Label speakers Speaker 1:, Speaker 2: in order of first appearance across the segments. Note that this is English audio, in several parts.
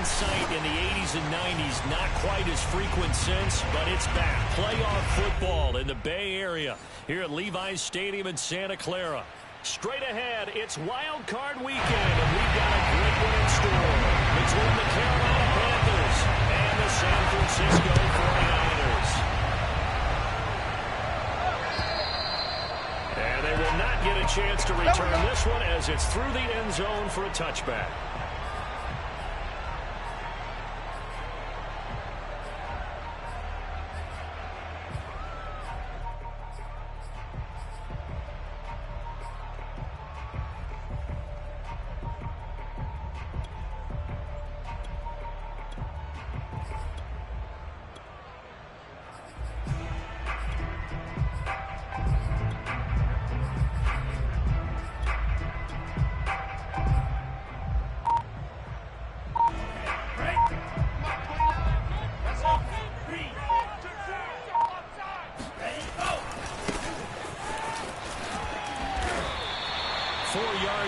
Speaker 1: sight in the 80s and 90s. Not quite as frequent since, but it's back. Playoff football in the Bay Area here at Levi's Stadium in Santa Clara. Straight ahead, it's Wild Card weekend, and we've got a great one in store between the Carolina Panthers and the San Francisco 49ers. And they will not get a chance to return this one as it's through the end zone for a touchback.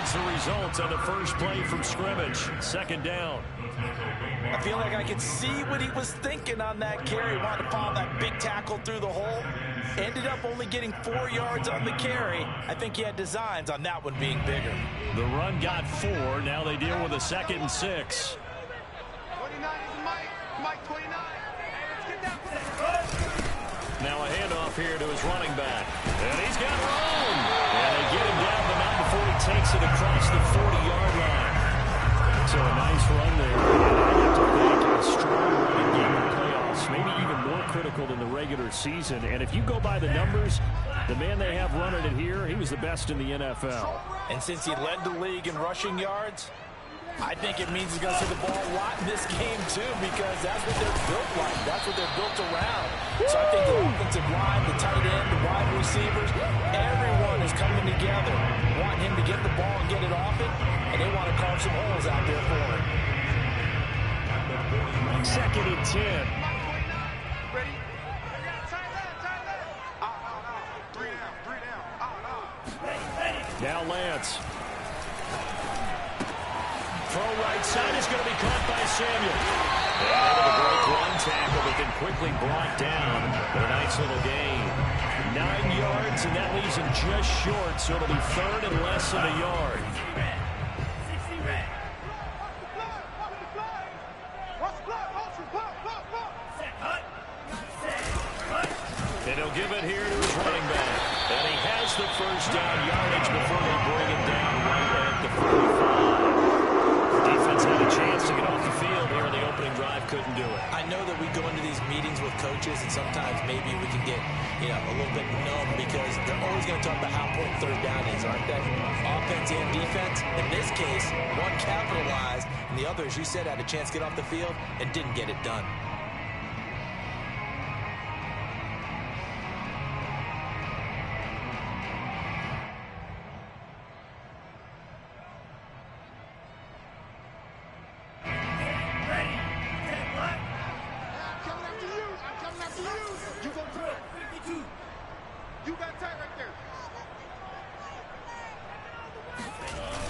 Speaker 1: The result on the first play from scrimmage. Second down.
Speaker 2: I feel like I could see what he was thinking on that carry. Wanted to pile that big tackle through the hole. Ended up only getting 4 yards on the carry. I think he had designs on that one being bigger.
Speaker 1: The run got 4. Now they deal with a 2nd and 6.
Speaker 3: 29 is Mike 29.
Speaker 1: Now a handoff here to his running back. And he's got room. And they get him down, but not before he takes it across the 40-yard line. So a nice run there. And I have to think a strong running game in the playoffs, maybe even more critical than the regular season. And if you go by the numbers, the man they have running it here, he was the best in the NFL.
Speaker 2: And since he led the league in rushing yards, I think it means he's going to see the ball a lot in this game, too, because that's what they're built like. That's what they're built around. So I think the offensive line, the tight end, the wide receivers, everyone is coming together, wanting him to get the ball and get it off it, and they want to carve some holes out there for him.
Speaker 1: 2nd and 10.
Speaker 3: Ready? Three down.
Speaker 1: Now Lance. Throw right side is going to be caught by Samuel. Able to break one tackle, but then quickly brought down. But a nice little gain. 9 yards, and that leaves him just short, so it'll be 3rd and less than a yard. And he'll give it here to his running back. And he has the first down yardage before they bring him down right at the 45. Defense had a chance to get off the field here in the opening drive, couldn't do it.
Speaker 2: I know that we go into these meetings with coaches, and sometimes maybe we can get, a little bit numb because they're always going to talk about how important 3rd down is, aren't they? Offense and defense. In this case, one capitalized, and the other, as you said, had a chance to get off the field and didn't get it done.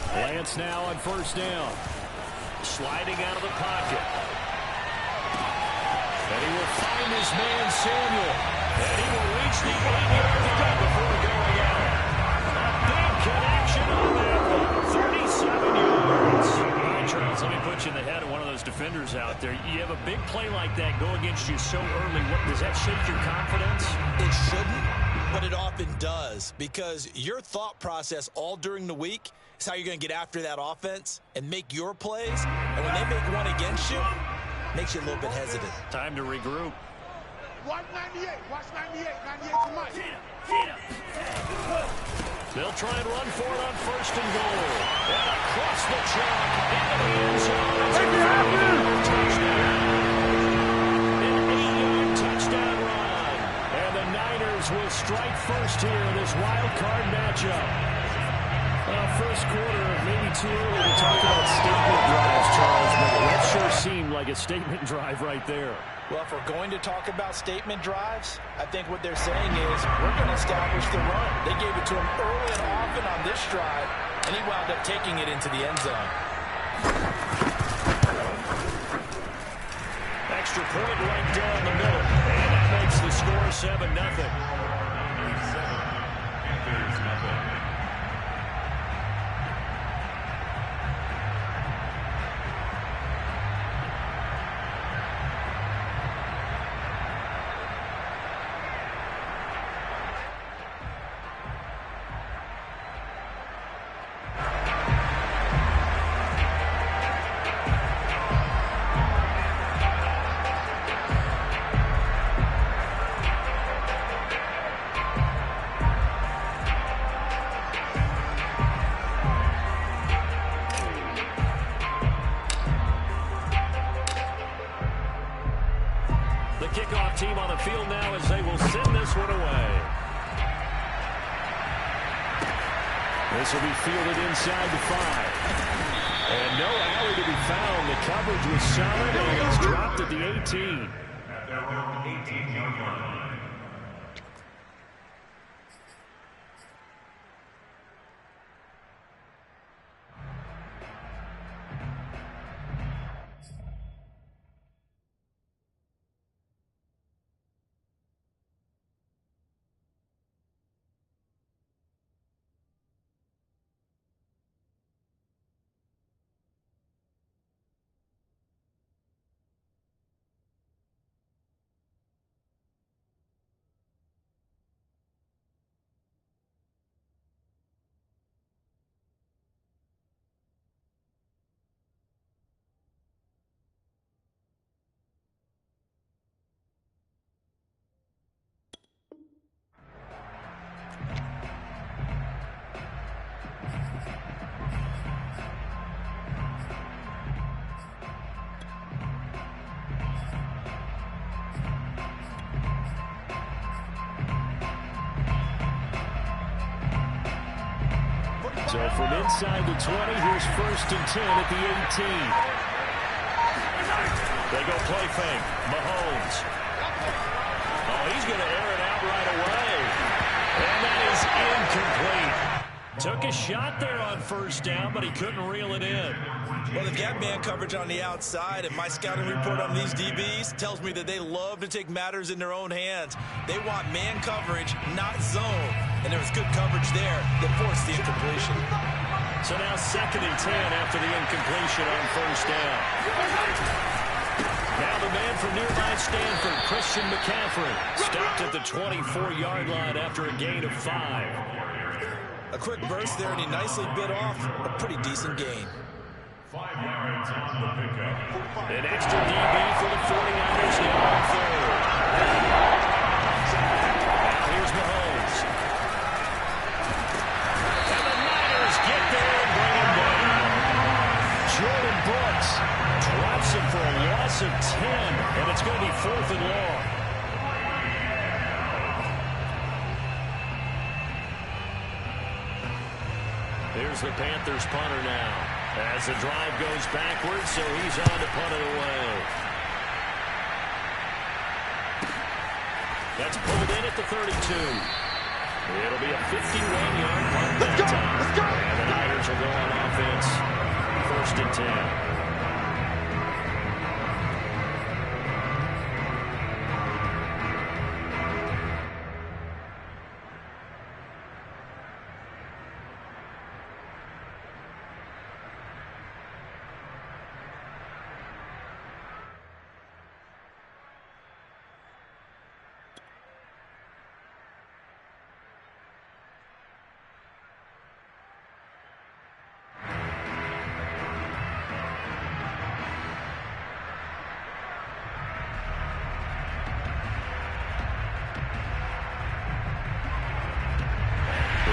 Speaker 1: Lance now on 1st down. Sliding out of the pocket. And he will find his man, Samuel. And he will reach the 8-yard line before going out. A big connection on that one. 37 yards. All right, Charles, let me put you in the head of one of those defenders out there. You have a big play like that go against you so early. Does that shake your confidence?
Speaker 2: It shouldn't, but it often does, because your thought process all during the week is how you're going to get after that offense and make your plays. And when they make one against you, it makes you a little bit hesitant.
Speaker 1: Time to regroup.
Speaker 3: Watch 98. Watch 98. 98 to Mike.
Speaker 1: They'll try and run for it on 1st and goal. And across the chalk into the end zone. It's a 40-yard touchdown. An 8-yard touchdown run. And the Niners will strike first here in this wild card matchup. First quarter, maybe too early to talk about statement drives, Charles, but that sure seemed like a statement drive right there.
Speaker 2: Well, if we're going to talk about statement drives, I think what they're saying is we're going to establish the run. They gave it to him early and often on this drive, and he wound up taking it into the end zone.
Speaker 1: extra point right down the middle. And that makes the score 7-0. Panthers, nothing. Kickoff team on the field now as they will send this one away. This will be fielded inside the 5. And no alley to be found. The coverage was solid, and he's dropped at the 18. At their own 18-yard line. So from inside the 20, here's 1st and 10 at the 18. They go play fake. Mahomes. Oh, he's going to air it out right away. And that is incomplete. Took a shot there on 1st down, but he couldn't reel it in.
Speaker 2: Well, they've got man coverage on the outside, and my scouting report on these DBs tells me that they love to take matters in their own hands. They want man coverage, not zone. And there was good coverage there that forced the incompletion.
Speaker 1: So now 2nd and 10 after the incompletion on 1st down. Now the man from nearby Stanford, Christian McCaffrey, stopped at the 24-yard line after a gain of 5.
Speaker 2: A quick burst there, and he nicely bit off a pretty decent gain.
Speaker 1: 5 yards on the pickup. An extra DB for the 49ers now on 3rd. Now here's Mahomes. And the Niners get there and bring him down. Jordan Brooks drops him for a loss of 10, and it's going to be 4th and long. Here's the Panthers punter now. As the drive goes backwards, so he's on to punt it away. That's pulled in at the 32. It'll be a 51-yard punt that time.
Speaker 3: Let's go!
Speaker 1: And the Niners will go on offense. 1st and 10.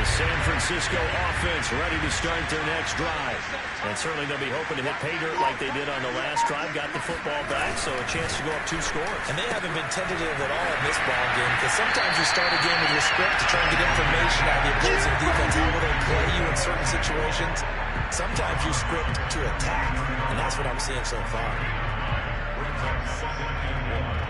Speaker 1: San Francisco offense ready to start their next drive. And certainly they'll be hoping to hit pay dirt like they did on the last drive. Got the football back, so a chance to go up 2 scores.
Speaker 2: And they haven't been tentative at all in this ball game, because sometimes you start a game with your script to try and get information out of the opposing defense. How will they play you in certain situations? Sometimes you script to attack, and that's what I'm seeing so far.
Speaker 1: Brings up 2nd and 1.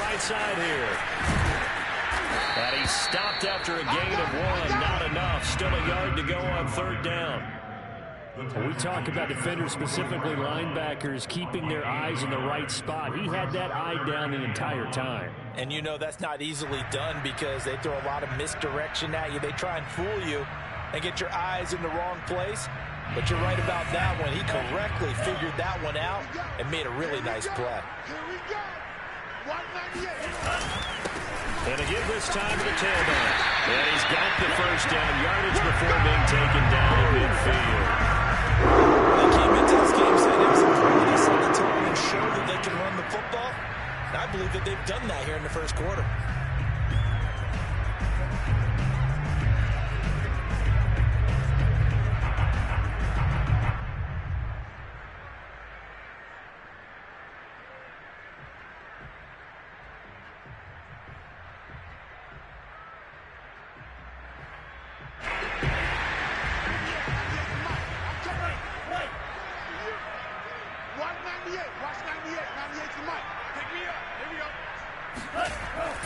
Speaker 1: right side here. And he stopped after a gain of 1. Not enough. Still a yard to go on 3rd down.
Speaker 4: We talk about defenders, specifically linebackers, keeping their eyes in the right spot. He had that eye down the entire time.
Speaker 2: And you know that's not easily done because they throw a lot of misdirection at you. They try and fool you and get your eyes in the wrong place. But you're right about that one. He correctly figured that one out and made a really nice play.
Speaker 3: Here we go. 198.
Speaker 1: And to give this time to the tailback. And he's got the first down yardage before being taken down at midfield.
Speaker 2: They came into this game saying it was important to set the tone and show that they can run the football. And I believe that they've done that here in the first quarter.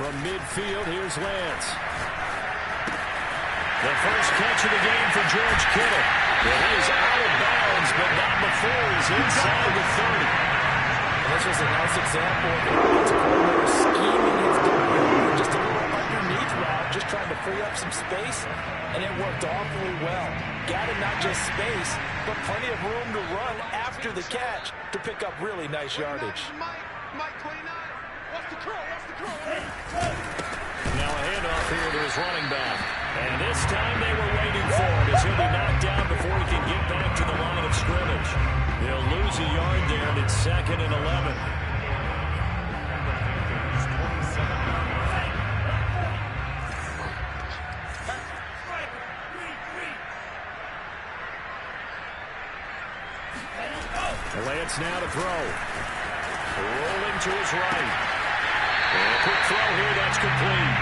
Speaker 1: From midfield, here's Lance. The first catch of the game for George Kittle. Well, he is out of bounds, but not before he's inside the 30.
Speaker 2: And this was a nice example of the offensive coordinator scheming his guy. Just a little underneath route, just trying to free up some space, and it worked awfully well. Gathered not just space, but plenty of room to run after the catch to pick up really nice yardage.
Speaker 3: Mike 29. What's the curl?
Speaker 1: Now a handoff here to his running back. And this time they were waiting for it as he'll be knocked down before he can get back to the line of scrimmage. They'll lose a yard there, and it's 2nd and 11. Lance now to throw. Rolling to his right. And a quick throw here, that's complete.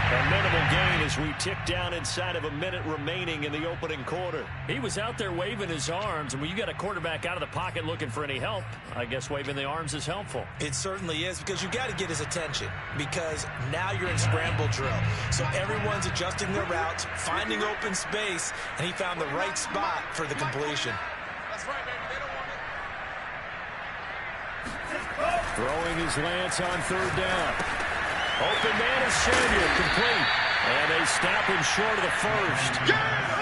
Speaker 1: A minimal gain as we tick down inside of a minute remaining in the opening quarter.
Speaker 4: He was out there waving his arms, and when you got a quarterback out of the pocket looking for any help, I guess waving the arms is helpful.
Speaker 2: It certainly is, because you got to get his attention, because now you're in scramble drill. So everyone's adjusting their routes, finding open space, and he found the right spot for the completion.
Speaker 3: That's right, baby. They don't want it.
Speaker 1: Throwing his Lance on 3rd down. Open man is Samuel, complete. And they stop him short of the first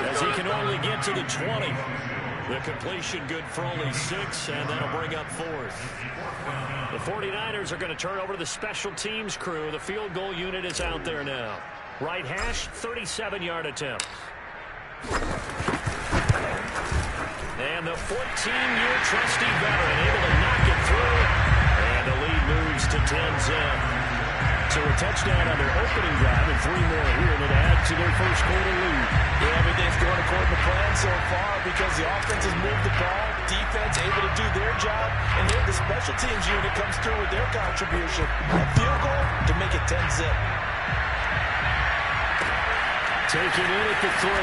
Speaker 1: as he can only get to the 20. The completion good for only 6, and that'll bring up 4th.
Speaker 4: The 49ers are going to turn over to the special teams crew. The field goal unit is out there now. Right hash, 37-yard attempt.
Speaker 1: And the 14-year trusty veteran able to knock it through. And the lead moves to 10-zip. So a touchdown on their opening drive and 3 more here that add to their first quarter lead.
Speaker 2: Yeah, everything's going according to plan so far because the offense has moved the ball, defense able to do their job, and then the special teams unit comes through with their contribution. A field goal to make it 10-zip.
Speaker 1: Taken in at the 3.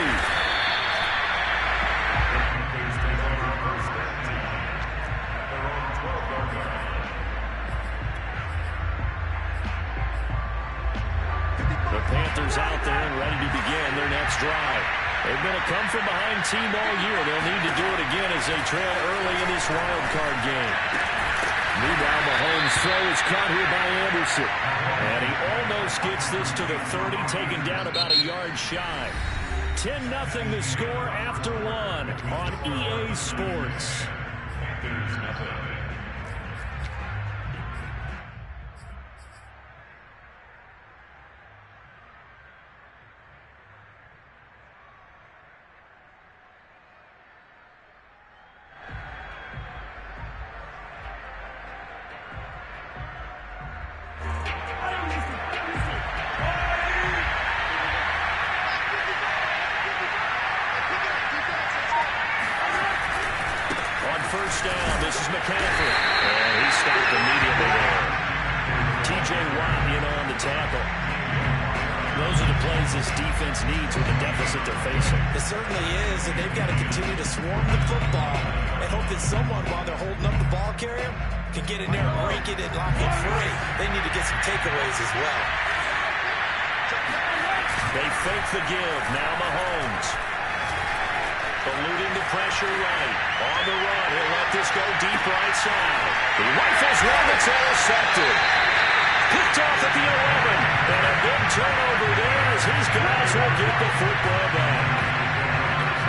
Speaker 1: Panthers out there and ready to begin their next drive. They've been a come-from-behind team all year. They'll need to do it again as they trail early in this wild card game. Meanwhile, Mahomes' throw is caught here by Anderson. And he almost gets this to the 30, taken down about a yard shy. 10-0 the score after 1 on EA Sports. First down, this is McCaffrey. And he stopped immediately there. T.J. Watt in on the tackle. Those are the plays this defense needs with the deficit they're facing.
Speaker 2: It certainly is, and they've got to continue to swarm the football and hope that someone, while they're holding up the ball carrier, can get in there and break it and lock it free, they need to get some takeaways as well.
Speaker 4: They fake the give. Now Mahomes. Eluding the pressure right. On the run. He'll let this go deep right side. He rifles one that's intercepted. Picked off at the 11. And a big turnover there as his guys will get the football back.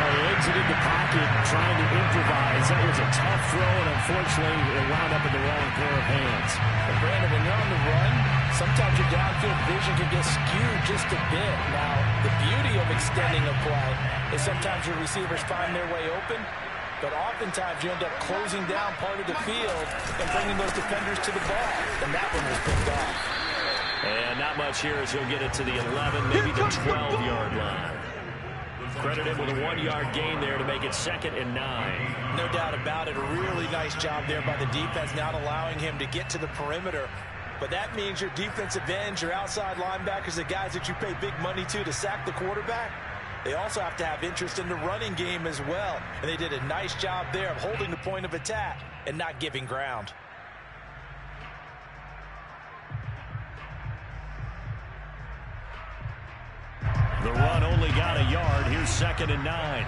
Speaker 5: He exited the pocket trying to improvise. That was a tough throw, and unfortunately, it wound up in the wrong pair of hands.
Speaker 2: And Brandon, when you're on the run, sometimes your downfield vision can get skewed just a bit. Now, the beauty of extending a play is sometimes your receivers find their way open, but oftentimes you end up closing down part of the field and bringing those defenders to the ball, and that one was picked off.
Speaker 4: And not much here as he'll get it to the 11, maybe the 12-yard line. Credited with a 1-yard gain there to make it 2nd and 9.
Speaker 2: No doubt about it. A really nice job there by the defense, not allowing him to get to the perimeter. But that means your defensive ends, your outside linebackers, the guys that you pay big money to sack the quarterback, they also have to have interest in the running game as well. And they did a nice job there of holding the point of attack and not giving ground.
Speaker 4: The run only got a yard. Here's 2nd and 9.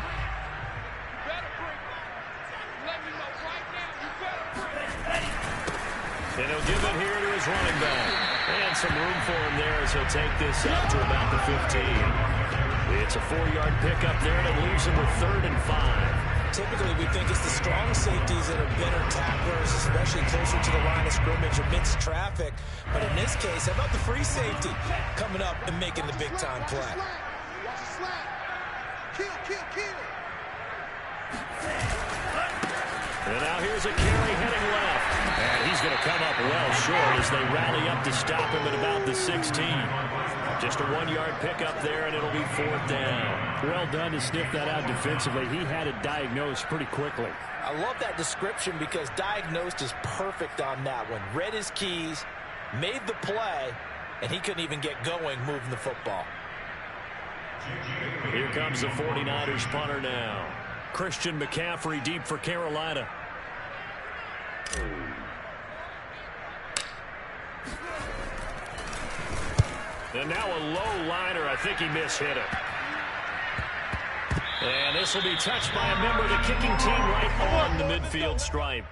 Speaker 4: And he'll give it here to his running back. And some room for him there as he'll take this up to about the 15. It's a 4-yard pickup there, and it leaves him with 3rd and 5.
Speaker 2: Typically, we think it's the strong safeties that are better tacklers, especially closer to the line of scrimmage amidst traffic. But in this case, how about the free safety coming up and making the big-time play?
Speaker 3: Watch the slide. Kill, kill, kill.
Speaker 4: And now here's a carry heading left. And he's going to come up well short as they rally up to stop him at about the 16. Just a 1-yard pickup there, and it'll be 4th down.
Speaker 5: Well done to sniff that out defensively. He had it diagnosed pretty quickly.
Speaker 2: I love that description because diagnosed is perfect on that one. Read his keys, made the play, and he couldn't even get going moving the football.
Speaker 4: Here comes the 49ers punter now. Christian McCaffrey deep for Carolina. And now a low liner. I think he mishit it. And this will be touched by a member of the kicking team right on the midfield stripe.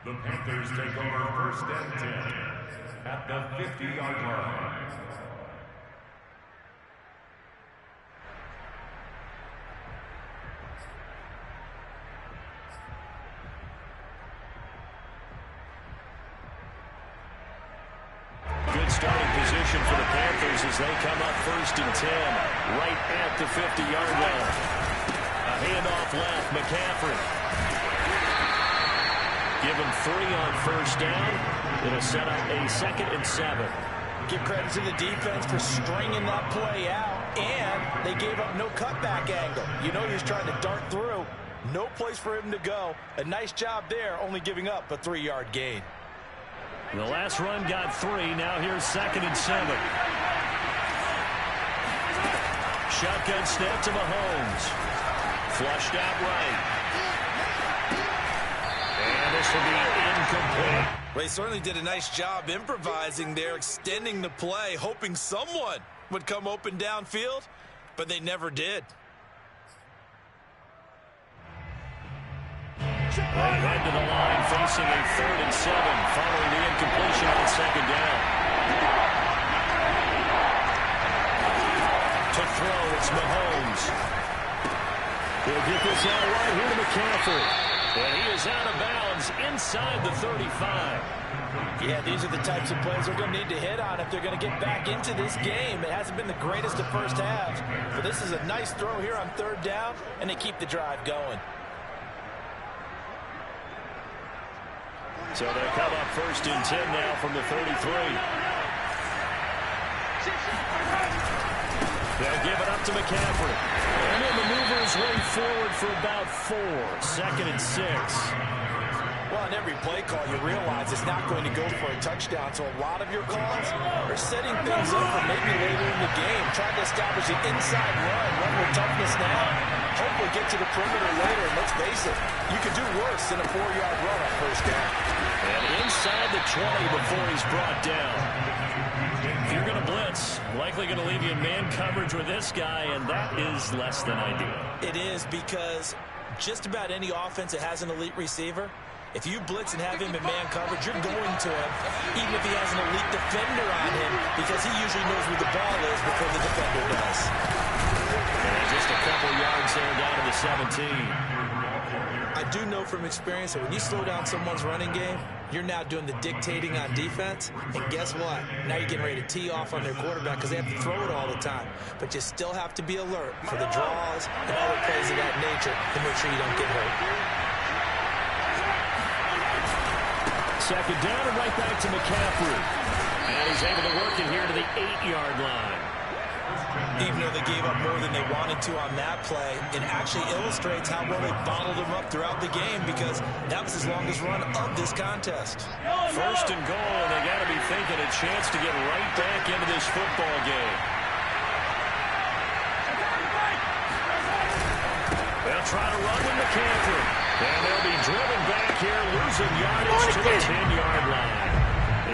Speaker 6: The Panthers take over 1st and 10 at the 50-yard line.
Speaker 4: Good starting position for the Panthers as they come up 1st and 10 right at the 50-yard line. A handoff left, McCaffrey. Give him 3 on 1st down. It'll set up a 2nd and 7.
Speaker 2: Give credit to the defense for stringing that play out, and they gave up no cutback angle. You know he was trying to dart through. No place for him to go. A nice job there, only giving up a 3-yard gain.
Speaker 4: The last run got 3. Now here's 2nd and 7. Shotgun snap to Mahomes. Flushed out right. And this will be incomplete.
Speaker 2: Well, he certainly did a nice job improvising there, extending the play, hoping someone would come open downfield, but they never did.
Speaker 4: They head to the line facing a 3rd and 7 following the incompletion on 2nd down. To throw, it's Mahomes. He'll get this out right here to McCaffrey. And he is out of bounds inside the 35.
Speaker 2: Yeah, these are the types of plays they're going to need to hit on if they're going to get back into this game. It hasn't been the greatest of first halves, but this is a nice throw here on 3rd down, and they keep the drive going.
Speaker 4: So they come up 1st and 10 now from the 33. They'll give it up to McCaffrey. And he'll maneuver his way forward for about 4. 2nd and 6.
Speaker 2: Well, in every play call, you realize it's not going to go for a touchdown. So a lot of your calls are setting things up for maybe later in the game. Trying to establish an inside run with toughness now. Hopefully get to the perimeter later. And let's face it, you could do worse than a 4-yard run on first down.
Speaker 1: And inside the 20 before he's brought down. If you're going to blitz, likely going to leave you in man coverage with this guy, and that is less than ideal.
Speaker 2: It is, because just about any offense that has an elite receiver, if you blitz and have him in man coverage, you're going to him, even if he has an elite defender on him, because he usually knows where the ball is before the defender does.
Speaker 1: And just a couple yards there down to the 17.
Speaker 2: I do know from experience that when you slow down someone's running game, you're now doing the dictating on defense. And guess what? Now you're getting ready to tee off on their quarterback because they have to throw it all the time. But you still have to be alert for the draws and other plays of that nature to make sure you don't get hurt.
Speaker 1: Second down and right back to McCaffrey. And he's able to work it here to the 8-yard line.
Speaker 2: Even though they gave up more than they wanted to on that play, it actually illustrates how well they bottled him up throughout the game, because that was his longest run of this contest.
Speaker 1: First and goal, and they got to be thinking a chance to get right back into this football game. They'll try to run with McCaffrey. And they'll be driven back here, losing yardage to the 10-yard line.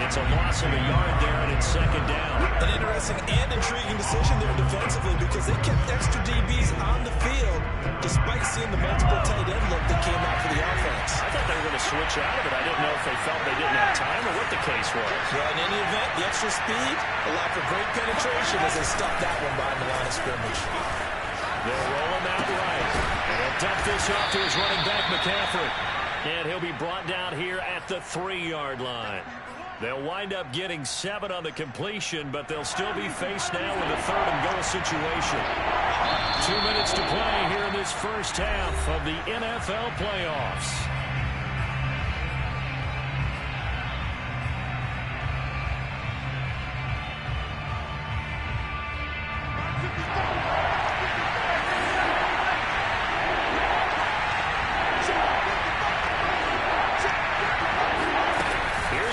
Speaker 1: It's a loss of a yard there, and it's second down.
Speaker 2: An interesting and intriguing decision there defensively, because they kept extra DBs on the field despite seeing the multiple tight end look that came out for the offense.
Speaker 1: I thought they were going to switch out of it. I didn't know if they felt they didn't have time or what the case was.
Speaker 2: Well, in any event, the extra speed allowed for great penetration as they stuffed that one behind the line of scrimmage.
Speaker 1: They'll roll him out right. And they'll dump this off to his running back, McCaffrey. And he'll be brought down here at the 3-yard line. They'll wind up getting 7 on the completion, but they'll still be faced now with a 3rd and goal situation. 2 minutes to play here in this first half of the NFL playoffs.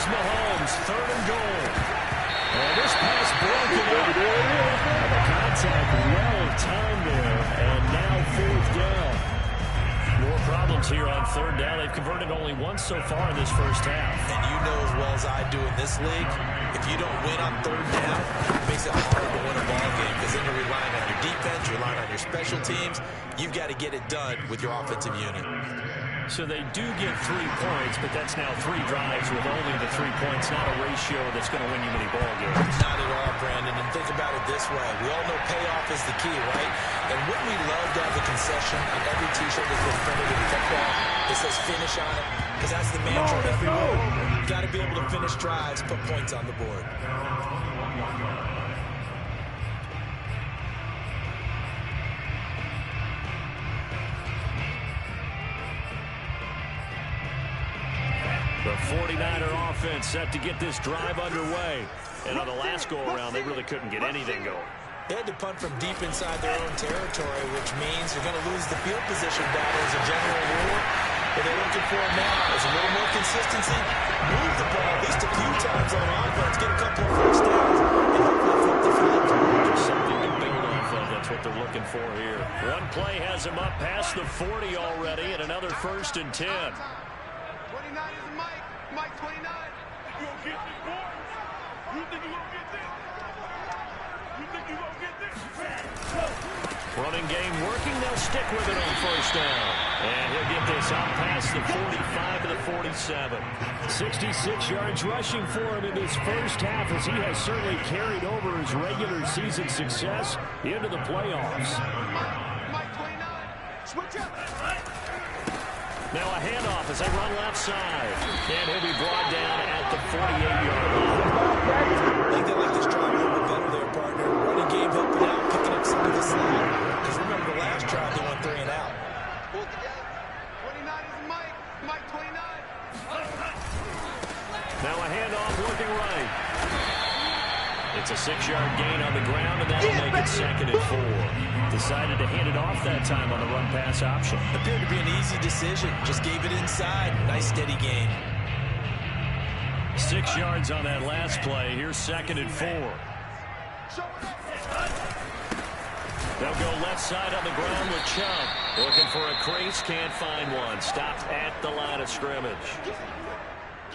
Speaker 1: Mahomes, 3rd and goal. And this pass broken up. The contact well timed there, and now 4th down. More problems here on 3rd down. They've converted only once so far in this first half.
Speaker 2: And you know as well as I do in this league, if you don't win on 3rd down, it makes it hard to win a ball game, because then you're relying on your defense, you're relying on your special teams. You've got to get it done with your offensive unit.
Speaker 1: So they do get 3 points, but that's now 3 drives with only the 3 points, not a ratio that's going to win you many ball games.
Speaker 2: Not at all, Brandon. And think about it this way. We all know payoff is the key, right? And wouldn't we love to have the concession on every T-shirt that's been printed in football that says finish on it? Because that's the mantra everywhere. You've got to be able to finish drives, put points on the board.
Speaker 1: The 49er offense set to get this drive underway. And on the last go-around, they really couldn't get anything going.
Speaker 2: They had to punt from deep inside their own territory, which means you're going to lose the field position battle as a general rule. What they're looking for now is a little more consistency. Move the ball at least a few times on offense, get a couple of first downs, and hopefully flip the field.
Speaker 1: Just something to build off of. That's what they're looking for here. One play has him up past the 40 already, and another 1st and 10.
Speaker 3: 29 is Mike. Mike 29. You gonna get this, boy? You think you gonna get this? You think you gonna get this?
Speaker 1: Running game working. They'll stick with it on 1st down. And he'll get this out past the 45 to the 47. 66 yards rushing for him in this first half, as he has certainly carried over his regular season success into the playoffs.
Speaker 3: Mike 29. Switch up.
Speaker 1: Now a handoff as they run left side. And he'll be brought down at the 48-yard line.
Speaker 2: I think they like this drive a little bit better there, partner. Running game helping out, picking up some of the slack. Because remember, the last drive, they went 3 and out.
Speaker 3: Pull together. 29 is Mike. Mike 29.
Speaker 1: Now a handoff looking right. It's a 6-yard
Speaker 4: 6-yard gain on the ground, and that'll make it 2nd and 4.
Speaker 5: Decided to hand it off that time on the run-pass option.
Speaker 2: Appeared to be an easy decision. Just gave it inside. Nice steady gain.
Speaker 5: 6 yards on that last play. Here's 2nd and 4.
Speaker 4: They'll go left side on the ground with Chubb. Looking for a crease, can't find one. Stopped at the line of scrimmage.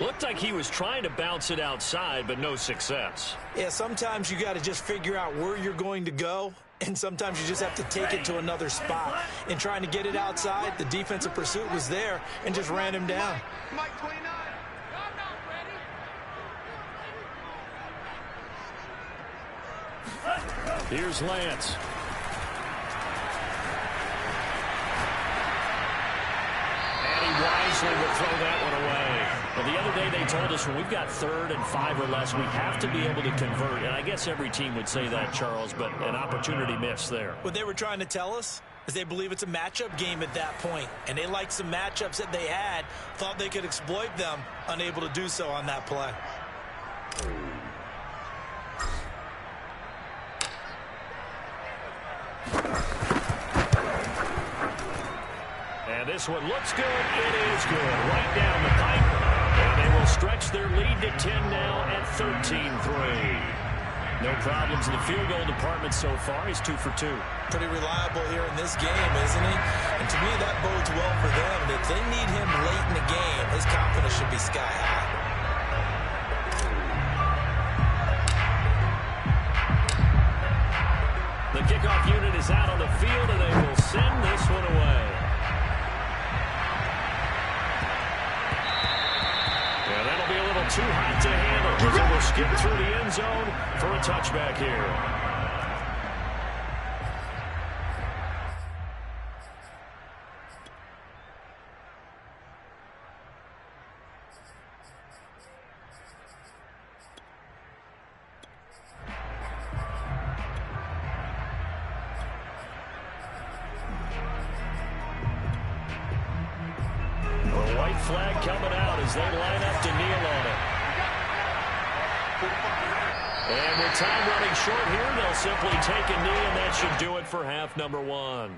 Speaker 5: Looked like he was trying to bounce it outside, but no success.
Speaker 2: Yeah, sometimes you got to just figure out where you're going to go, and sometimes you just have to take it to another spot. In trying to get it outside, the defensive pursuit was there and just ran him down.
Speaker 3: Mike 29.
Speaker 5: Here's Lance.
Speaker 4: Wisely would throw that one away.
Speaker 5: Well, the other day they told us when we've got 3rd and 5 or less, we have to be able to convert. And I guess every team would say that, Charles, but an opportunity missed there.
Speaker 2: What they were trying to tell us is they believe it's a matchup game at that point. And they liked some matchups that they had, thought they could exploit them, unable to do so on that play.
Speaker 4: And this one looks good. It is good. Right down the pipe. And they will stretch their lead to 10 now at 13-3.
Speaker 5: No problems in the field goal department so far. He's 2 for 2.
Speaker 2: Pretty reliable here in this game, isn't he? And to me, that bodes well for them. If they need him late in the game, his confidence should be sky high.
Speaker 4: The kickoff unit is out on the field, and they will send this one away. Yeah, that'll be a little too hot to handle. So we'll skip through the end zone for a touchback here. Flag coming out as they line up to kneel on it. And with time running short here, they'll simply take a knee, and that should do it for half number 1.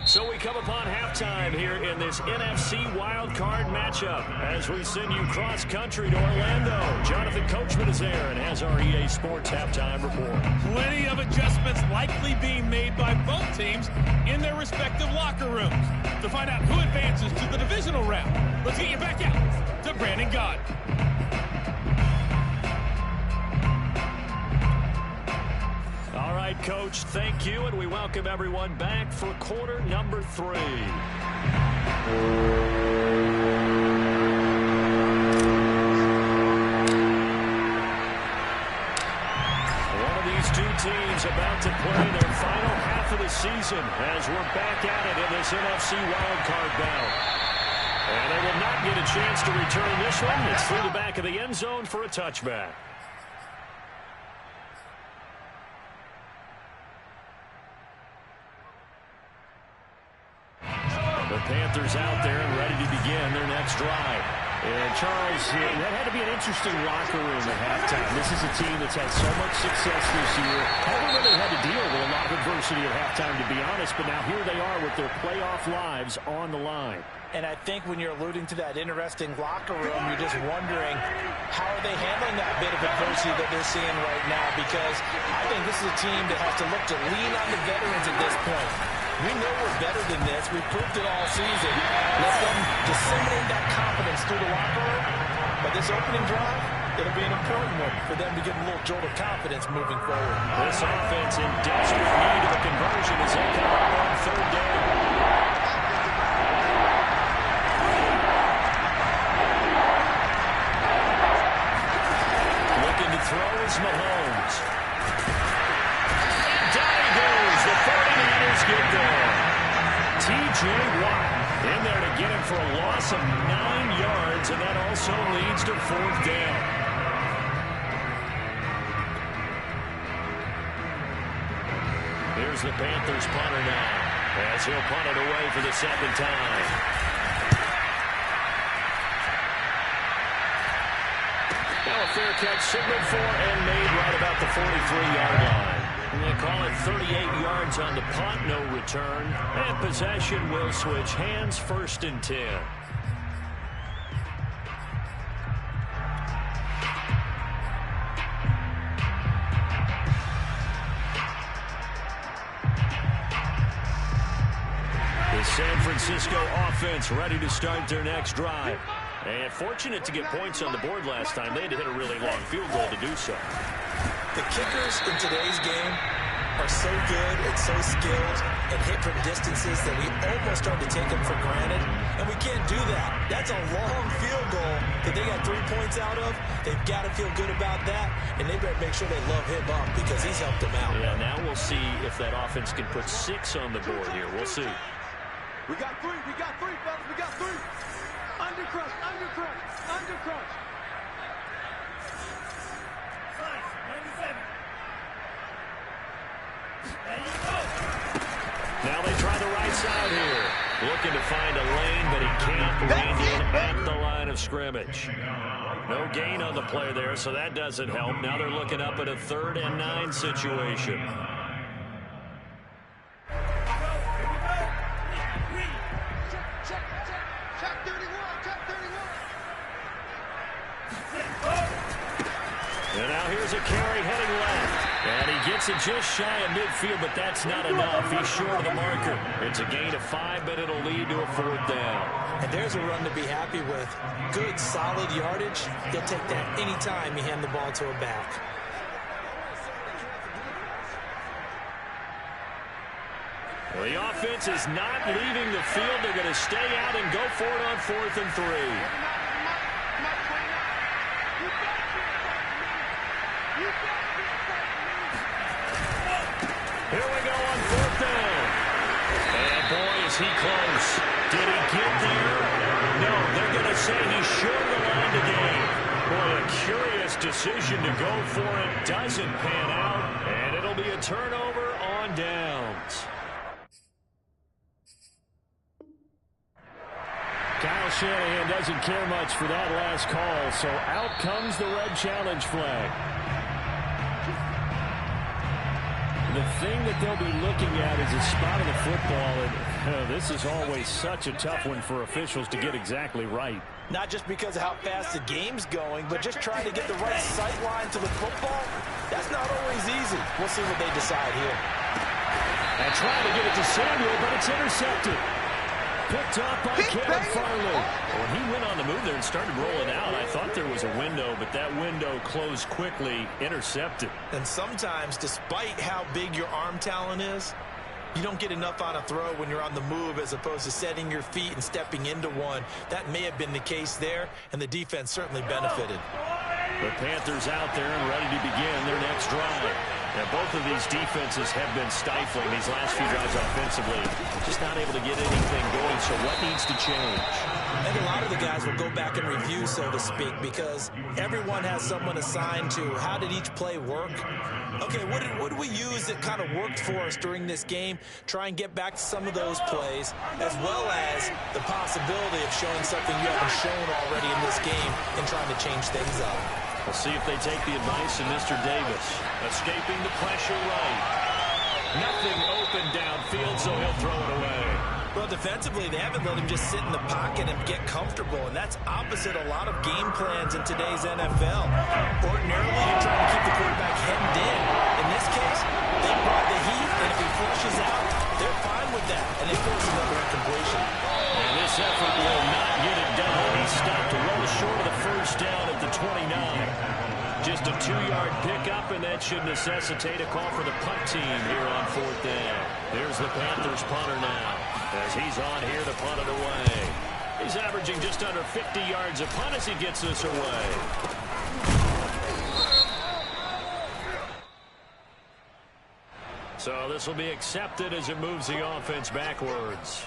Speaker 4: So we come upon halftime here in this NFC Wildcard matchup as we send you cross-country to Orlando. Jonathan Coachman is there and has our EA Sports halftime report.
Speaker 7: Plenty of adjustments likely being made by both teams in their respective locker rooms. To find out who advances to the divisional round, let's get you back out to Brandon Gott.
Speaker 4: All right, Coach, thank you, and we welcome everyone back for quarter number 3. One of these two teams about to play their final half of the season as we're back at it in this NFC wildcard battle. And they will not get a chance to return this one. It's through the back of the end zone for a touchback. The Panthers out there and ready to begin their next drive.
Speaker 5: And Charles, that had to be an interesting locker room at halftime. This is a team that's had so much success this year. Haven't really had to deal with a lot of adversity at halftime, to be honest, but now here they are with their playoff lives on the line.
Speaker 2: And I think when you're alluding to that interesting locker room, you're just wondering how are they handling that bit of adversity that they're seeing right now, because I think this is a team that has to look to lean on the veterans at this point. We know we're better than this. We've proved it all season. Let them disseminate that confidence through the locker room. But this opening drive, it'll be an important one for them to get a little jolt of confidence moving forward.
Speaker 4: This offense in desperate need of a conversion as they come up on 3rd down. Looking to throw is Mahomes. And down he goes. The 49ers get there. T.J. Watt in there to get him for a loss of 9 yards, and that also leads to 4th down. Here's the Panthers punter now, as he'll punt it away for the second time. Now a fair catch signaled for and made right about the 43-yard line. And they call it 38 yards on the punt, no return. And possession will switch hands, 1st and 10. The San Francisco offense ready to start their next drive. And fortunate to get points on the board last time. They had to hit a really long field goal to do so.
Speaker 2: The kickers in today's game are so good and so skilled and hit from distances that we almost start to take them for granted. And we can't do that. That's a long field goal that they got 3 points out of. They've got to feel good about that. And they better make sure they love him up because he's helped them out.
Speaker 4: Yeah, now we'll see if that offense can put 6 on the board here. We'll see.
Speaker 3: We got three, fellas, we got 3. Under crush, under crush, under crush.
Speaker 4: Now they try the right side here. Looking to find a lane, but he can't land in at the line of scrimmage. No gain on the play there, so that doesn't help. Now they're looking up at a 3rd and 9 situation. And now here's a carry heading left. And he gets it just shy of midfield, but that's not enough. He's short of the marker. It's a gain of 5, but it'll lead to a 4th down.
Speaker 2: And there's a run to be happy with. Good, solid yardage. He'll take that anytime you hand the ball to a back.
Speaker 4: Well, the offense is not leaving the field. They're going to stay out and go for it on 4th and 3. Here we go on 4th down. And boy, is he close. Did he get there? No, they're going to say he's short of the line to gain. Boy, a curious decision to go for it. Doesn't pan out, and it'll be a turnover on downs.
Speaker 5: Kyle Shanahan doesn't care much for that last call, so out comes the red challenge flag. The thing that they'll be looking at is a spot of the football, and this is always such a tough one for officials to get exactly right.
Speaker 2: Not just because of how fast the game's going, but just trying to get the right sight line to the football. That's not always easy. We'll see what they decide here.
Speaker 5: And trying to get it to Samuel, but it's intercepted. Picked up by Kevin Farley.
Speaker 4: When he went on the move there and started rolling out, I thought there was a window, but that window closed quickly, intercepted.
Speaker 2: And sometimes, despite how big your arm talent is, you don't get enough on a throw when you're on the move as opposed to setting your feet and stepping into one. That may have been the case there, and the defense certainly benefited.
Speaker 4: The Panthers out there and ready to begin their next drive. Now, both of these defenses have been stifling these last few drives offensively. Just not able to get anything going, so what needs to change?
Speaker 2: I think a lot of the guys will go back and review, so to speak, because everyone has someone assigned to how did each play work. Okay, what did we use that kind of worked for us during this game? Try and get back to some of those plays, as well as the possibility of showing something you haven't shown already in this game and trying to change things up.
Speaker 4: We'll see if they take the advice of Mr. Davis. Escaping the pressure right. Nothing open downfield, so he'll throw it away.
Speaker 2: Well, defensively, they haven't let him just sit in the pocket and get comfortable, and that's opposite a lot of game plans in today's NFL. Ordinarily, you're trying to keep the quarterback hemmed in. In this case, they brought the heat, and if he flushes out, they're fine with that, and they force another incompletion.
Speaker 4: And this effort will not get it done. He stopped a little short of the 1st down at the 29. Just a 2-yard pickup, and that should necessitate a call for the punt team here on 4th down. There's the Panthers punter now, as he's on here to punt it away. He's averaging just under 50 yards a punt as he gets this away. So this will be accepted as it moves the offense backwards.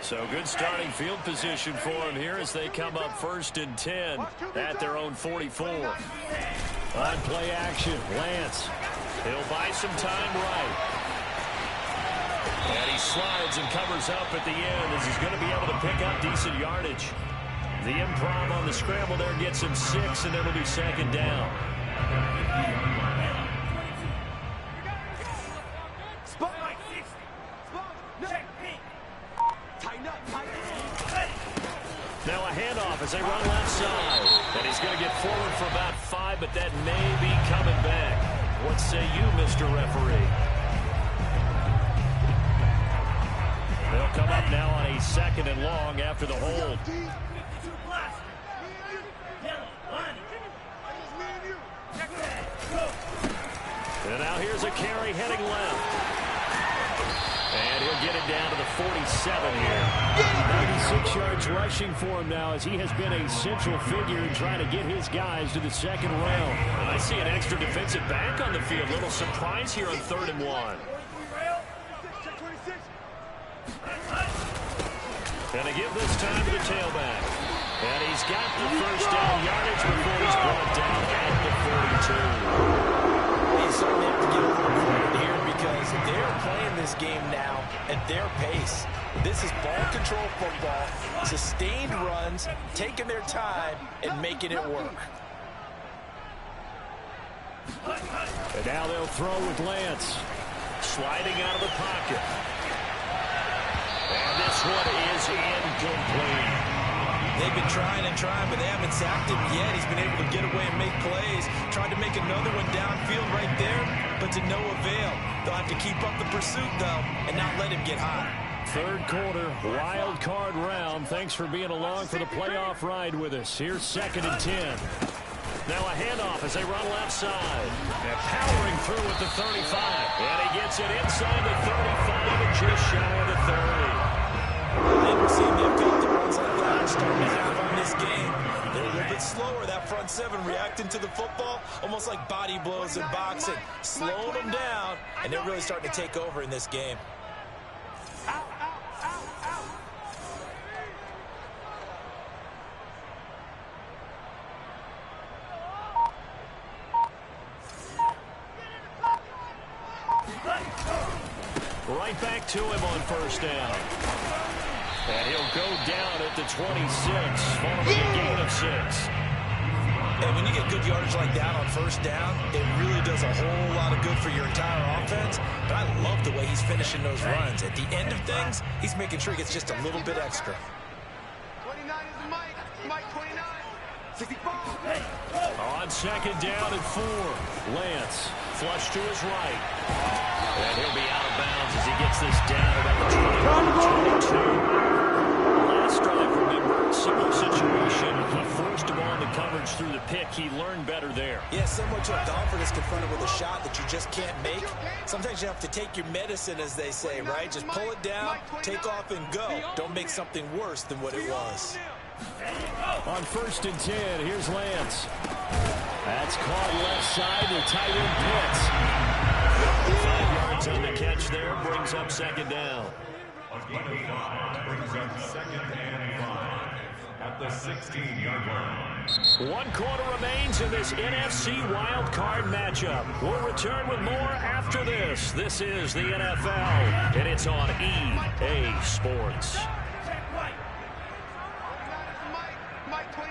Speaker 4: So good starting field position for him here as they come up 1st and 10 at their own 44.
Speaker 5: On play action, Lance.
Speaker 4: He'll buy some time right. And he slides and covers up at the end as he's going to be able to pick up decent yardage. The improv on the scramble there gets him 6, and it'll be 2nd down. Now a handoff as they run left side. And he's going to get forward for about 5, but that may be coming back. What say you, Mr. Referee? They'll come up now on a 2nd and long after the hold. And now here's a carry heading left. And he'll get it down to the 47 here.
Speaker 5: 96 yards rushing for him now as he has been a central figure in trying to get his guys to the 2nd round.
Speaker 4: And I see an extra defensive back on the field. Little surprise here on 3rd and 1. And they give this time to the tailback. And he's got the 1st down yardage before he's brought down at the 42.
Speaker 2: He's certainly have to get a little credit here because they're playing this game now at their pace. This is ball control football, sustained runs, taking their time, and making it work.
Speaker 5: And now they'll throw with Lance.
Speaker 4: Sliding out of the pocket. And this one is incomplete.
Speaker 2: They've been trying and trying, but they haven't sacked him yet. He's been able to get away and make plays. Tried to make another one downfield right there, but to no avail. They'll have to keep up the pursuit, though, and not let him get hot.
Speaker 5: 3rd quarter, wild card round. Thanks for being along for the playoff ride with us. Here's 2nd and 10.
Speaker 4: Now a handoff as they run left side. And powering through at the 35. And he gets it inside the 35 and just shy of the 30.
Speaker 2: They don't seem to have got the runs like that we're starting to have on this game. They're a little bit slower, that front 7, reacting to the football, almost like body blows in boxing. Slowing them down, and they're really starting to take over in this game.
Speaker 4: Right back to him on 1st down. And he'll go down at the 26, following a gain of 6.
Speaker 2: And when you get good yardage like that on 1st down, it really does a whole lot of good for your entire offense. But I love the way he's finishing those runs. At the end of things, he's making sure he gets just a little bit extra.
Speaker 3: 29 is Mike. Mike 29. 65.
Speaker 4: On 2nd down and 4. Lance flush to his right. And he'll be out of bounds as he gets this down about the 22. Last drive, remember, similar situation. He forced him on the coverage through the pick. He learned better there.
Speaker 2: Yeah, similar to a golfer that's confronted with a shot that you just can't make. Sometimes you have to take your medicine, as they say, right? Just pull it down, take off, and go. Don't make something worse than what it was.
Speaker 5: On 1st and 10, here's Lance. That's caught left side to tight end Pitts.
Speaker 4: 5 yards on the catch there, brings up 2nd down.
Speaker 6: A gain of 5 brings up 2nd and 5 at the 16-yard line.
Speaker 4: 1 quarter remains in this NFC wildcard matchup. We'll return with more after this. This is the NFL, and it's on EA Sports.
Speaker 3: Mike 29.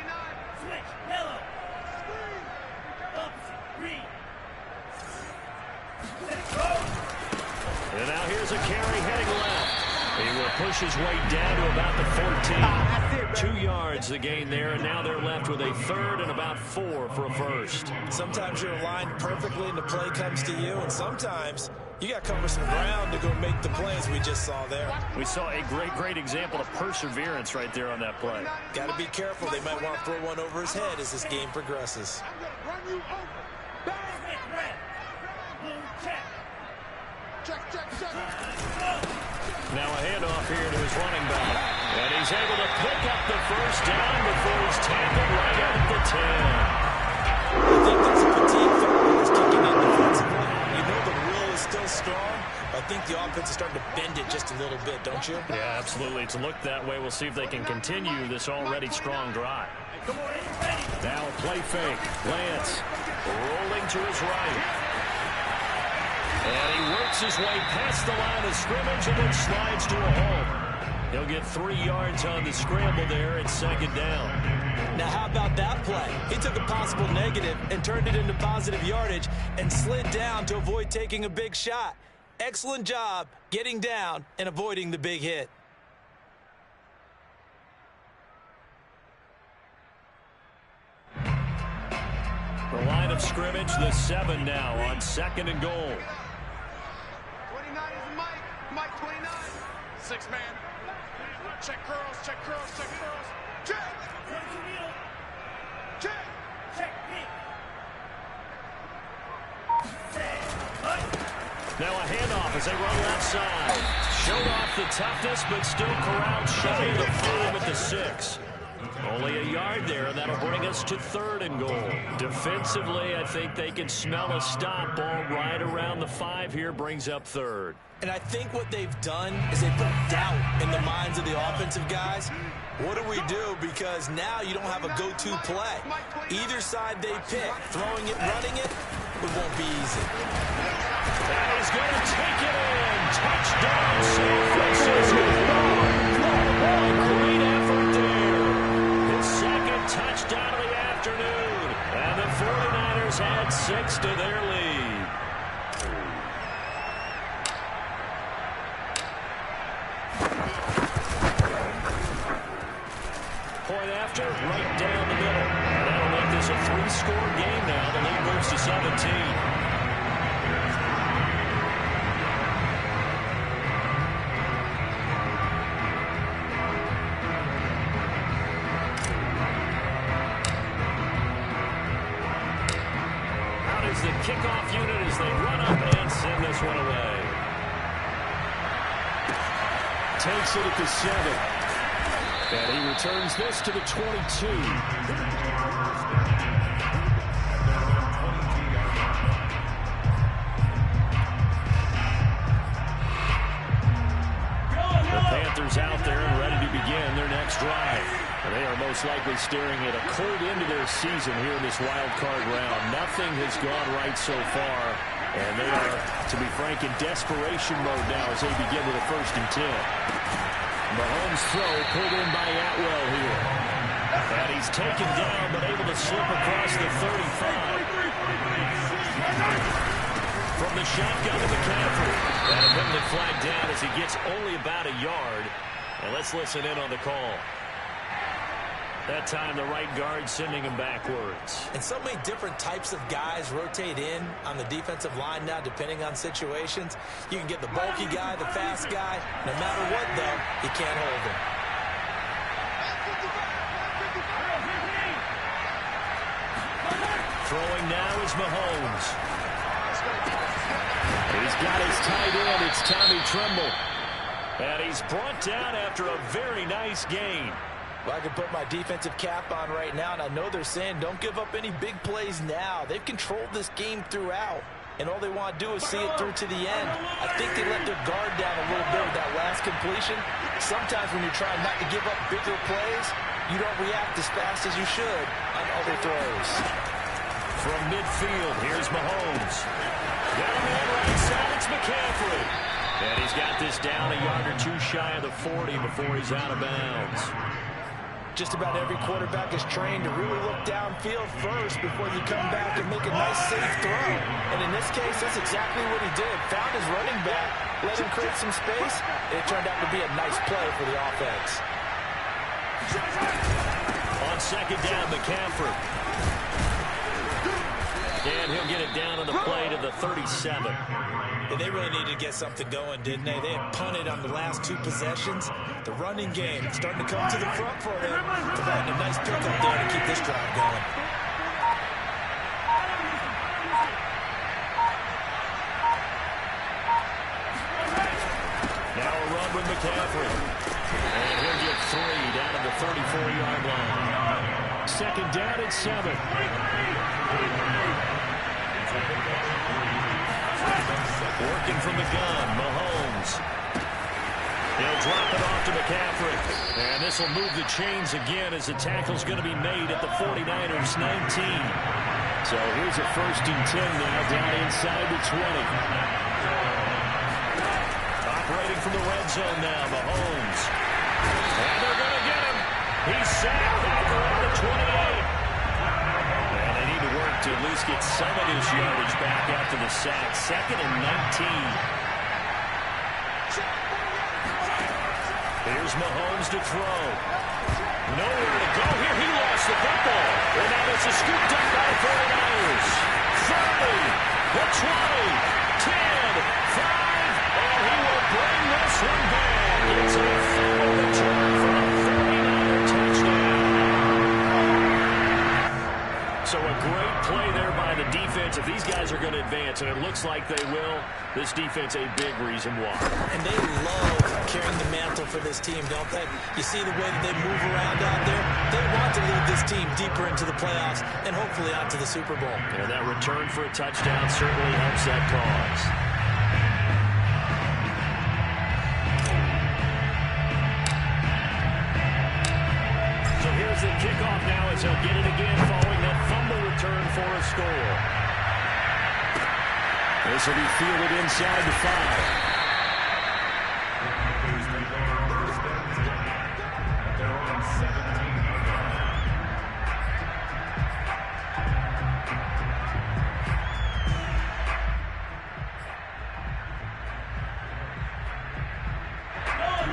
Speaker 4: And now here's a carry heading left. He will push his way down to about the 14. 2 yards the gain there, and now they're left with a 3rd and about 4 for a 1st.
Speaker 2: Sometimes you're aligned perfectly and the play comes to you, and sometimes you got to cover some ground to go make the plays we just saw there.
Speaker 4: We saw a great example of perseverance right there on that play.
Speaker 2: Got to be careful. They might want to throw one over his head as this game progresses.
Speaker 4: Now a handoff here to his running back. And he's able to pick up the 1st down before he's tackled right at the 10.
Speaker 2: I think there's a fatigue factor that's kicking in defensively. You know the will is still strong, I think the offense is starting to bend it just a little bit, don't you?
Speaker 5: Yeah, absolutely. It's looked that way. We'll see if they can continue this already strong drive. Now a play fake. Lance rolling to his right. And he works his way past the line of scrimmage and then slides to a hole. He'll get 3 yards on the scramble there. It's second down.
Speaker 2: Now, how about that play? He took a possible negative and turned it into positive yardage and slid down to avoid taking a big shot. Excellent job getting down and avoiding the big hit.
Speaker 5: The line of scrimmage, the 7 now on second and goal.
Speaker 3: 29 is Mike. Mike 29.
Speaker 7: 6-man. Check curls, check curls, check curls.
Speaker 3: Check. Check.
Speaker 5: Now a handoff as they run left side. Showed off the toughness, but still corralled shy of the 5 at the 6. Only a yard there, and that'll bring us to third and goal. Defensively, I think they can smell a stop. Ball right around the 5 here brings up third.
Speaker 2: And I think what they've done is they put doubt in the minds of the offensive guys. What do we do? Because now you don't have a go-to play. Either side they pick, throwing it, running it, it won't be easy.
Speaker 5: And he's going to take it in. Touchdown, San Francisco. Great effort there. His second touchdown of the afternoon. And the 49ers add 6 to their lead. Point after, right down the middle. That'll make this a 3-score game now. The lead moves to 17. The kickoff unit as they run up and send this one away. Takes it at the 7. And he returns this to the 22. The Panthers out there and ready to begin their next drive. And they are most likely staring at a cold end of their season here in this wild card round. Nothing has gone right so far, and they are, to be frank, in desperation mode now as they begin with a 1st and 10. Mahomes' throw pulled in by Atwell here. And he's taken down, but able to slip across the 35. From the shotgun to McCaffrey. And a penalty flag down as he gets only about a yard. And let's listen in on the call. That time, the right guard sending him backwards.
Speaker 2: And so many different types of guys rotate in on the defensive line now, depending on situations. You can get the bulky guy, the fast guy. No matter what, though, you can't hold him.
Speaker 5: Throwing now is Mahomes. He's got his tight end. It's Tommy Tremble. And he's brought down after a very nice gain.
Speaker 2: Well, I can put my defensive cap on right now, and I know they're saying don't give up any big plays now. They've controlled this game throughout, and all they want to do is see it through to the end. I think they let their guard down a little bit with that last completion. Sometimes when you're trying not to give up bigger plays, you don't react as fast as you should on other throws.
Speaker 5: From midfield, here's Mahomes. Got a man right side, it's McCaffrey. And he's got this down a yard or 2 shy of the 40 before he's out of bounds.
Speaker 2: Just about every quarterback is trained to really look downfield first before you come back and make a nice, safe throw. And in this case, that's exactly what he did. Found his running back, let him create some space, and it turned out to be a nice play for the offense.
Speaker 5: On second down, McCaffrey. And he'll get it down on the play to the 37.
Speaker 2: Yeah, they really needed to get something going, didn't they? They had punted on the last 2 possessions. The running game starting to come to the front for them, providing a nice pickup there to keep this drive going.
Speaker 5: Now a run with McCaffrey. And he'll get 3 down to the 34-yard line. Second down at 7.
Speaker 4: Working from the gun, Mahomes. He'll drop it off to McCaffrey. And this will move the chains again as the tackle's going to be made at the 49ers 19.
Speaker 5: So here's a 1st and 10 now down inside the 20.
Speaker 4: Operating from the red zone now, Mahomes. And they're going to get him. He's sacked back around the 28. And they need to work to at least get some of this yardage back after the sack. 2nd and 19. Here's Mahomes to throw. Nowhere to go here. He lost the football. And now this is scooped up by the 49ers. 30, the 20, 10, 5, and he will bring this one back. It's a final return for a 49er touchdown. So a great play there by the defense. If these guys are going to advance, and it looks like they will, this defense a big reason why.
Speaker 2: And they love carrying the mantle for this team, don't they? You see the way that they move around out there? They want to lead this team deeper into the playoffs and hopefully onto the Super Bowl.
Speaker 4: And that return for a touchdown certainly helps that cause. So here's the kickoff now as he'll get it again following that fumble return for a score.
Speaker 5: This will be fielded inside the 5.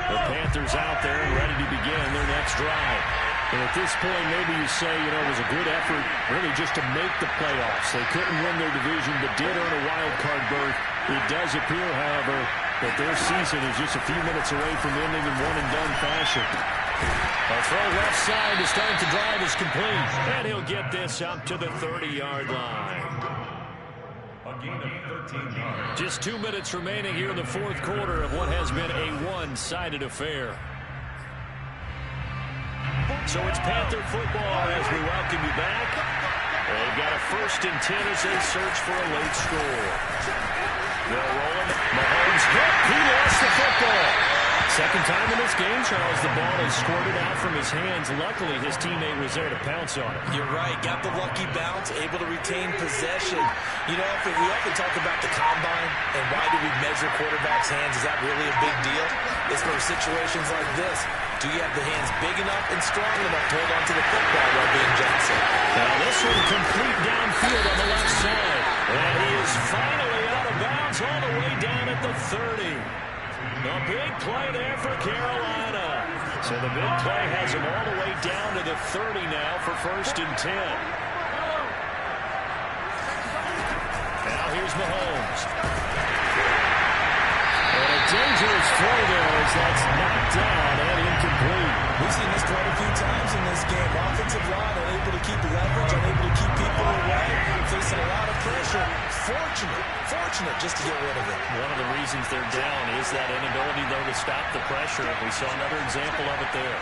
Speaker 4: The Panthers out there and ready to begin their next drive.
Speaker 5: And at this point, maybe you say, you know, it was a good effort really just to make the playoffs. They couldn't win their division, but did earn a wild card berth. It does appear, however, that their season is just a few minutes away from ending in one-and-done fashion.
Speaker 4: A throw left side to start the drive is complete. And he'll get this up to the 30-yard line.
Speaker 6: A gain of 13 yards.
Speaker 4: Just 2 minutes remaining here in the 4th quarter of what has been a one-sided affair. So it's Panther football as we welcome you back. They've got a 1st and 10 as they search for a late score. They're rolling. Mahomes hit. He lost the football.
Speaker 5: Second time in this game, Charles, the ball is squirted out from his hands. Luckily, his teammate was there to pounce on it.
Speaker 2: You're right. Got the lucky bounce, able to retain possession. You know, we often talk about the combine and why do we measure quarterbacks' hands. Is that really a big deal? It's for situations like this. Do you have the hands big enough and strong enough to hold on to the football while being Johnson?
Speaker 4: Now this one complete downfield on the left side. And he is finally out of bounds all the way down at the 30. A big play there for Carolina. So the big play has him all the way down to the 30 now for 1st and 10. Now here's Mahomes.
Speaker 5: And a dangerous throw there as that's knocked down and incomplete.
Speaker 2: We've seen this quite a few times in this game. Offensive line unable to keep leverage, unable to keep people away, facing a lot of pressure. Fortunate just to get rid of it.
Speaker 4: One of the reasons they're down is that inability, though, to stop the pressure. We saw another example of it there.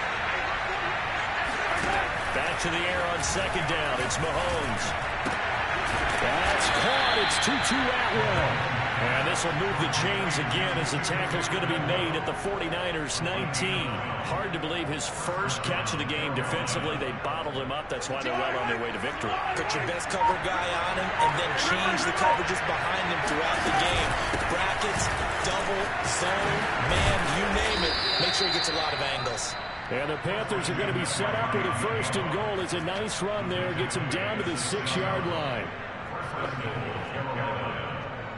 Speaker 4: Back to the air on 2nd down. It's Mahomes.
Speaker 5: That's caught. It's Tutu Atwell.
Speaker 4: And this will move the chains again as the tackle's going to be made at the 49ers 19. Hard to believe his first catch of the game defensively. They bottled him up. That's why they're well on their way to victory.
Speaker 2: Put your best cover guy on him and then change the coverages behind him throughout the game. Brackets, double, zone, man, you name it. Make sure he gets a lot of angles.
Speaker 5: And the Panthers are going to be set up with a 1st and goal. It's a nice run there. Gets him down to the 6-yard line.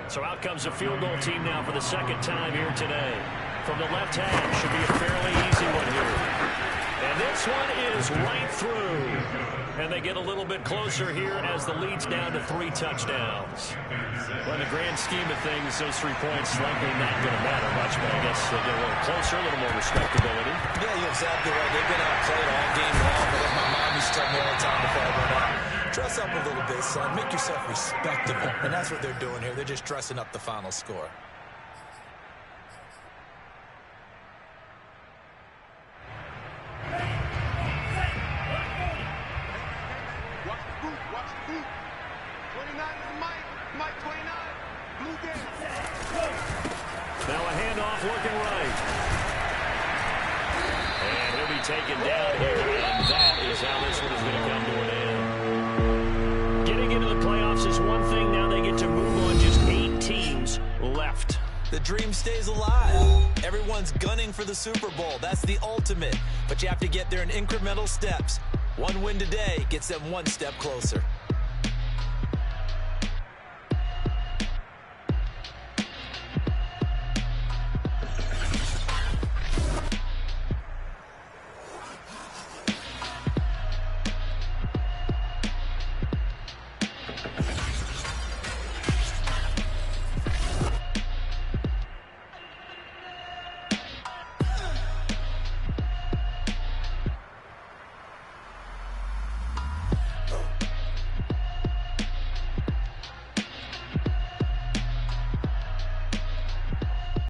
Speaker 4: So out comes the field goal team now for the 2nd time here today. From the left hash, should be a fairly easy one here. And this one is right through. And they get a little bit closer here as the lead's down to 3 touchdowns. Well, in the grand scheme of things, those 3 points likely not going to matter much, but I guess they get a little closer, a little more respectability.
Speaker 2: Yeah, you're exactly right. They've been outplayed all game long, but like my mom used to tell me all the time before I went out, dress up a little bit, son. Make yourself respectable. And that's what they're doing here. They're just dressing up the final score.
Speaker 3: Watch the boot. 29 is Mike. Mike 29. Blue game.
Speaker 4: off looking right. And he'll be taken down here, and that is how this one is going to come to an end. Getting into the playoffs is one thing. Now they get to move on. Just 8 teams left.
Speaker 2: The dream stays alive. Everyone's gunning for the Super Bowl. That's the ultimate. But you have to get there in incremental steps. One win today gets them one step closer.